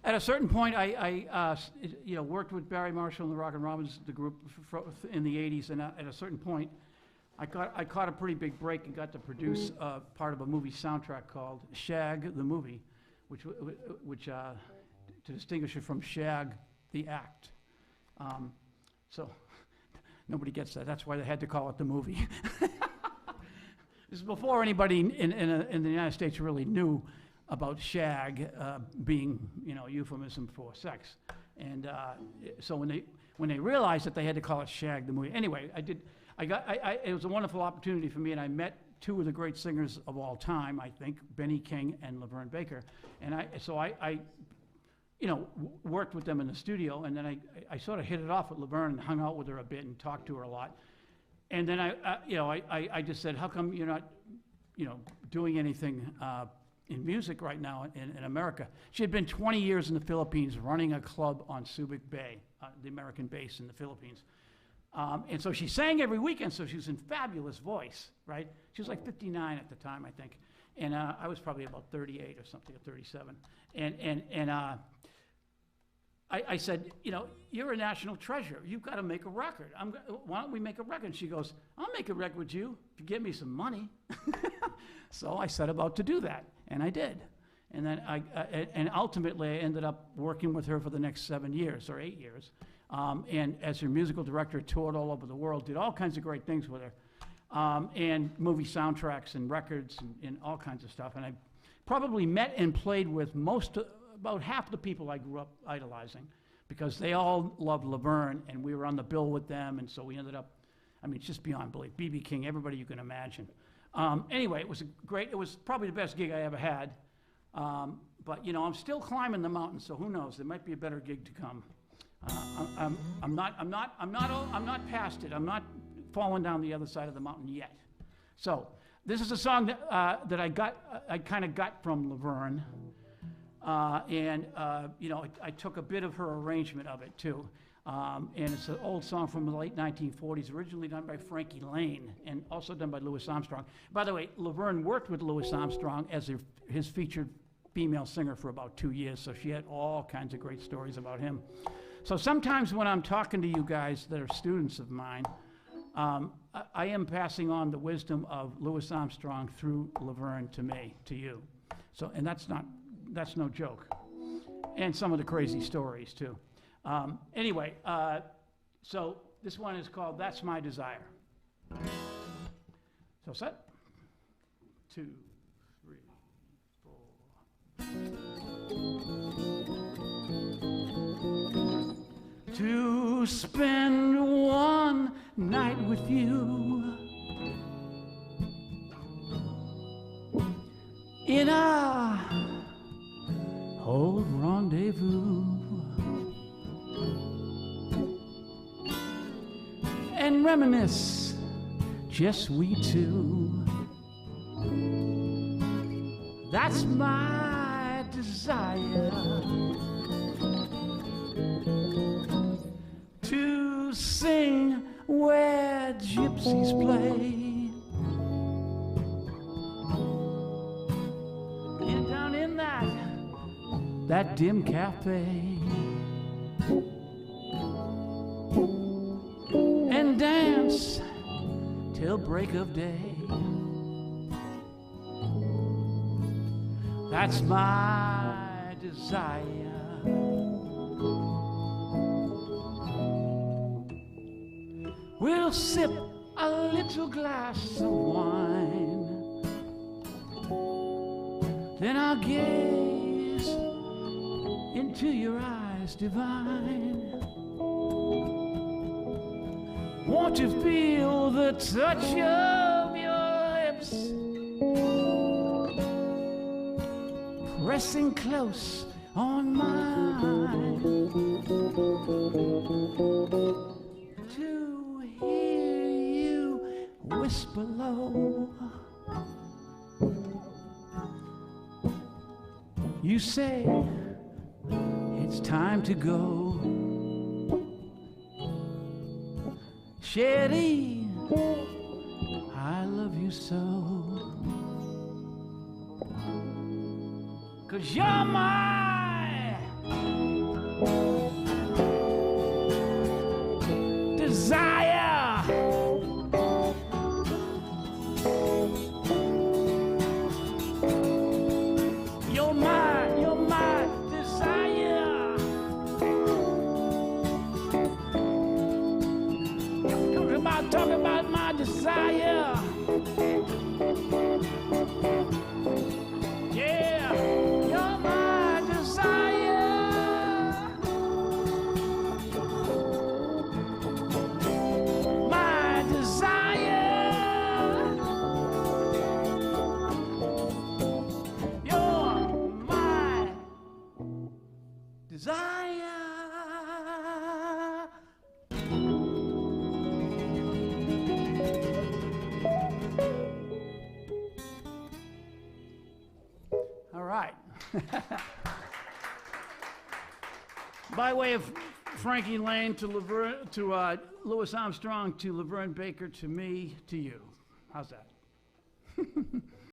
At a certain point, I worked with Barry Marshall and the Rockin' Robins, the group in the '80s, and at a certain point, I caught a pretty big break and got to produce part of a movie soundtrack called Shag the Movie, which to distinguish it from Shag the Act. So nobody gets that. That's why they had to call it the movie. This is before anybody in the United States really knew about shag being, a euphemism for sex. And so when they realized that they had to call it Shag the Movie. Anyway, it was a wonderful opportunity for me, and I met two of the great singers of all time, I think, Benny King and Laverne Baker. And I worked with them in the studio, and then I sort of hit it off with Laverne and hung out with her a bit and talked to her a lot. And then I just said, how come you're not, doing anything in music right now in America? She had been 20 years in the Philippines running a club on Subic Bay, the American base in the Philippines. And so she sang every weekend, so she was in fabulous voice, right? She was like 59 at the time, I think. And I was probably about 38 or something, or 37. And I said, you're a national treasure. You've got to make a record. Why don't we make a record? And she goes, I'll make a record with you if you give me some money. So I set about to do that, and I did. And then and ultimately I ended up working with her for the next 7 years or 8 years. And as her musical director, toured all over the world, did all kinds of great things with her. And movie soundtracks and records and all kinds of stuff. And I probably met and played with about half the people I grew up idolizing, because they all loved Laverne, and we were on the bill with them, and so we ended up, it's just beyond belief. B.B. King, everybody you can imagine. Anyway, it was probably the best gig I ever had. But I'm still climbing the mountain, so who knows? There might be a better gig to come. I'm not past it. I'm not falling down the other side of the mountain yet. So this is a song that I kind of got from Laverne. I took a bit of her arrangement of it too. And it's an old song from the late 1940s, originally done by Frankie Lane and also done by Louis Armstrong. By the way, Laverne worked with Louis Armstrong as his featured female singer for about 2 years, so she had all kinds of great stories about him. So sometimes when I'm talking to you guys that are students of mine, I am passing on the wisdom of Louis Armstrong through Laverne to me, to you. So, and that's no joke. And some of the crazy stories, too. Anyway, so this one is called That's My Desire. So set. 2, 3, 4. To spend one night with you in a old rendezvous, and reminisce, just we two. That's my desire, to sing where gypsies play, and down in that dim cafe, and dance till break of day. That's my desire. We'll sip a little glass of wine, then I'll gaze into your eyes divine. Want to feel the touch of your lips pressing close on mine, to hear you whisper low. You say it's time to go. Sherry, I love you so. 'Cause you're my desire. You're my desire. Talk about my desire. Yeah, you're my desire. My desire. You're my desire. All right. By way of Frankie Lane to Louis Armstrong to Laverne Baker to me to you. How's that?